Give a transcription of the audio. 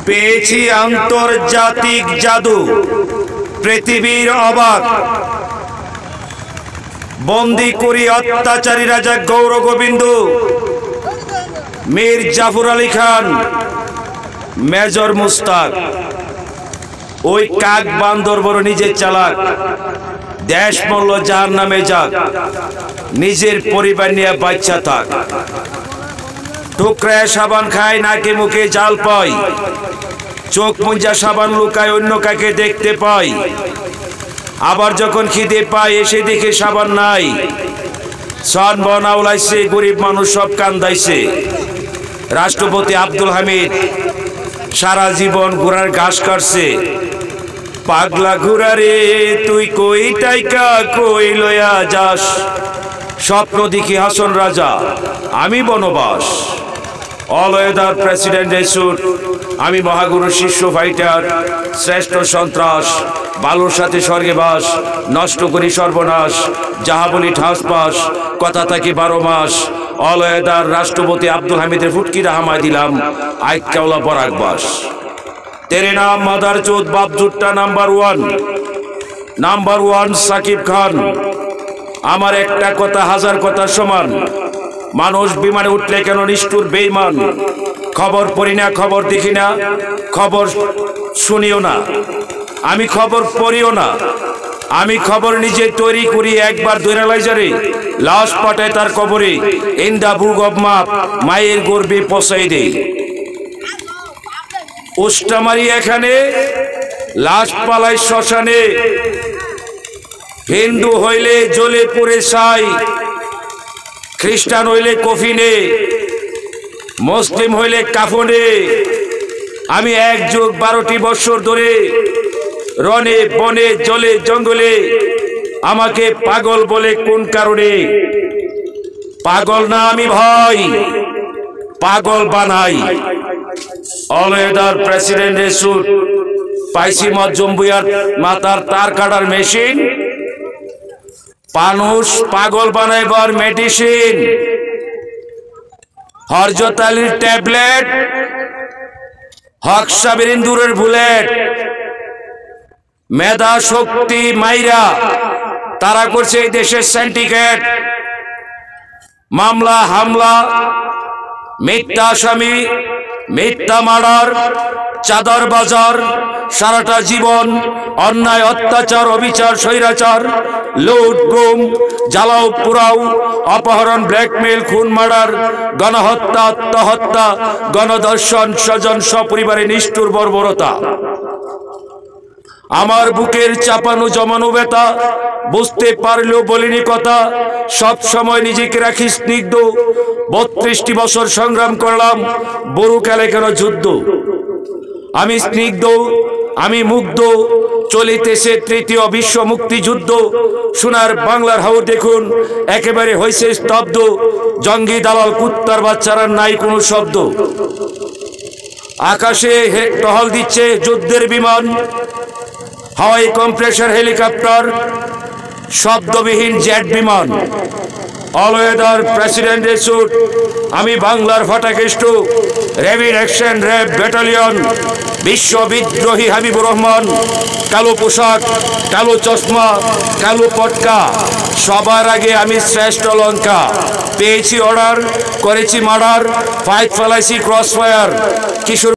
পেয়েছি আন্তর্জাতিক জাদু, পৃথিবীর অবাক। বন্দি করি অত্যাচারী রাজা গৌর গোবিন্দ, মীর জাফর আলী খান, মেজর মুস্তাক। ওই কাক বান্দর বড় নিজে চালাক, দেশ মল্ল যার নামে যাক, নিজের পরিবার নিয়ে বাচ্চা থাক। টুকরায় সাবান খায়, নাকে মুখে জাল পাই, চোখ মুঞ্জা সাবান লুকায়, অন্য কাকে দেখতে পাই। আবার যখন খিদে পায় এসে দেখে সাবান নাই, সন বন আউলাইছে, গরিব মানুষ সব কান্দাইছে। রাষ্ট্রপতি আব্দুল হামিদ সারা জীবন ঘোড়ার ঘাস কাটছে। পাগলা ঘোড়া রে তুই কই টাইকা কই লয়া যাস, স্বপ্ন দেখি হাসন রাজা আমি বনবাস। অল ওয়েদার প্রেসিডেন্ট এসুর, আমি মহাগুরু শিষ্য ফাইটার, শ্রেষ্ঠ সন্ত্রাস, বালুর সাথে স্বর্গে বাস, নষ্ট করি সর্বনাশ, যাহা বলি ঠাস পাস, কথা থাকি 12 মাস। অল ওয়েদার রাষ্ট্রপতি আব্দুল হামিদের ফুটকিরা হামায় দিলাম, আইক কেওলা পরাগ বাস। তেরে নাম মাদার চোদ বাপ জুট্টা নাম্বার ওয়ান সাকিব খান। আমার একটা কথা হাজার কথার সমান, মানুষ বিমানে উঠলে কেন নিষ্ঠুর বেঈমান। খবর পড়ি না, খবর দেখি না, খবর শুনিও না, আমি খবর পড়িও না। আমি খবর নিজে তৈরি করি, একবার দৈরালাইজারে লাশ পাঠায় তার কবরে। ইন দা বুক অব মাপ মায়ের গর্বে পচাই দেই। উষ্টামারি এখানে, লাশ পালাই শ্মশানে। হিন্দু হইলে জ্বলে পুড়ে ছাই, খ্রিস্টান হইলে কফিনে, মুসলিম হইলে কাফনে। আমি 1 যুগ 12টি বৎসর ধরে রনে বনে জলে জঙ্গলে, আমাকে পাগল বলে কোন কারণে? পাগল না আমি ভাই, পাগল বানাই। অল ওয়েদার প্রেসিডেন্ট এসুর, পাইছি মজম্বুয়ার মাথার তার কাটার মেশিন, মানুষ পাগল বানাইবার মেডিসিন। হরজত আলীর ট্যাবলেট, হক সাবির ইন্দুরের বুলেট। মেধা শক্তি মাইরা তারা করছে এই দেশের সিন্ডিকেট। মামলা হামলা, মিথ্যা আসামি, মিথ্যা মার্ডার, চাঁদার বাজার, সারাটা জীবন অন্যায় অত্যাচার অবিচার স্বৈরাচার, লুট গুম জ্বালাও পুরাও, অপহরণ ব্ল্যাকমেল খুন মার্ডার, গণহত্যা আত্মহত্যা, গণধর্ষণ, স্বজন সপরিবারে নিষ্ঠুর বর্বরতা। আমার বুকের চাপানো জমানো ব্যথা বুঝতে পারলেও বলিনি কথা। সব সময় নিজেকে রাখি স্নিগ্ধ, 32টি বছর সংগ্রাম করলাম, বড়ু কালে কেন যুদ্ধ। আমি স্নিগ্ধ, আমি মুগ্ধ, চলিতেছে 3য় বিশ্ব মুক্তিযুদ্ধ। সোনার বাংলার হাওর দেখুন একেবারে হয়েছে স্তব্ধ, জঙ্গি দালাল কুত্তার বাচ্চারা নাই কোনো শব্দ। আকাশে টহল দিচ্ছে যুদ্ধের বিমান, হাওয়াই কম্প্রেসার হেলিকপ্টার, শব্দবিহীন জেট বিমান। অল ওয়েদার প্রেসিডেন্ট এসুট, আমি বাংলার Fatakeshto, rapid action RAB battalion, বিশ্ব বিদ্রোহী হাবিবুর রহমান। কালো পোশাক, কালো চশমা, কালো পটকা, সবার আগে আমি শ্রেষ্ঠ লঙ্কা। পেয়েছি অর্ডার, করেছি মার্ডার, ফাইট ফেলাইছি ক্রস ফায়ার। কিশোর